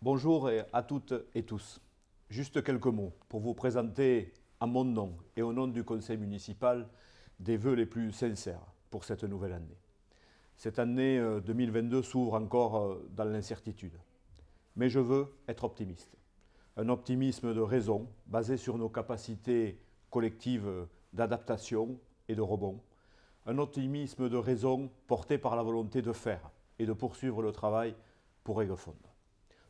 Bonjour à toutes et tous. Juste quelques mots pour vous présenter en mon nom et au nom du conseil municipal des vœux les plus sincères pour cette nouvelle année. Cette année 2022 s'ouvre encore dans l'incertitude. Mais je veux être optimiste. Un optimisme de raison basé sur nos capacités collectives d'adaptation et de rebond. Un optimisme de raison porté par la volonté de faire et de poursuivre le travail pour Aiguefonde.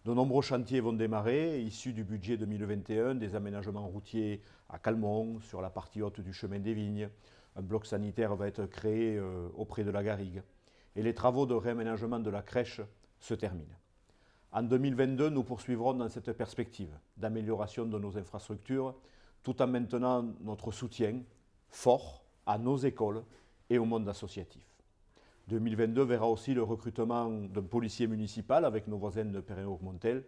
De nombreux chantiers vont démarrer, issus du budget 2021, des aménagements routiers à Calmont, sur la partie haute du chemin des Vignes. Un bloc sanitaire va être créé auprès de la Garrigue. Et les travaux de réaménagement de la crèche se terminent. En 2022, nous poursuivrons dans cette perspective d'amélioration de nos infrastructures, tout en maintenant notre soutien fort à nos écoles et au monde associatif. 2022 verra aussi le recrutement d'un policier municipal avec nos voisins de Perrin-Augmontel,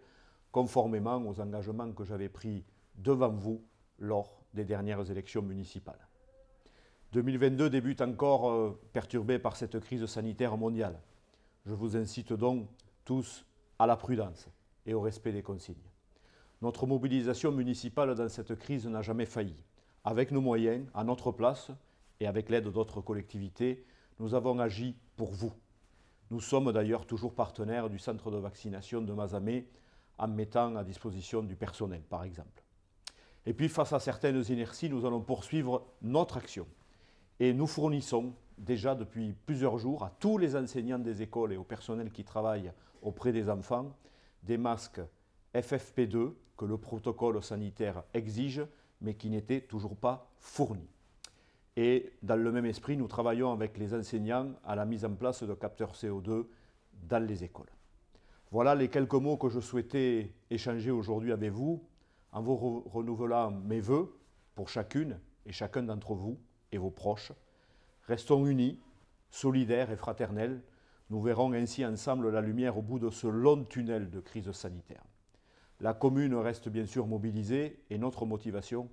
conformément aux engagements que j'avais pris devant vous lors des dernières élections municipales. 2022 débute encore perturbé par cette crise sanitaire mondiale. Je vous incite donc tous à la prudence et au respect des consignes. Notre mobilisation municipale dans cette crise n'a jamais failli. Avec nos moyens, à notre place et avec l'aide d'autres collectivités, nous avons agi pour vous. Nous sommes d'ailleurs toujours partenaires du centre de vaccination de Mazamet en mettant à disposition du personnel, par exemple. Et puis, face à certaines inerties, nous allons poursuivre notre action. Et nous fournissons déjà depuis plusieurs jours à tous les enseignants des écoles et au personnel qui travaille auprès des enfants des masques FFP2 que le protocole sanitaire exige, mais qui n'étaient toujours pas fournis. Et dans le même esprit, nous travaillons avec les enseignants à la mise en place de capteurs CO2 dans les écoles. Voilà les quelques mots que je souhaitais échanger aujourd'hui avec vous, en vous renouvelant mes vœux pour chacune et chacun d'entre vous et vos proches. Restons unis, solidaires et fraternels. Nous verrons ainsi ensemble la lumière au bout de ce long tunnel de crise sanitaire. La commune reste bien sûr mobilisée et notre motivation,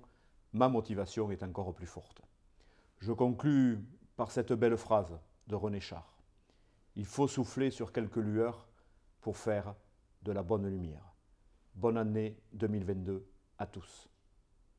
ma motivation, est encore plus forte. Je conclus par cette belle phrase de René Char. Il faut souffler sur quelques lueurs pour faire de la bonne lumière. Bonne année 2022 à tous.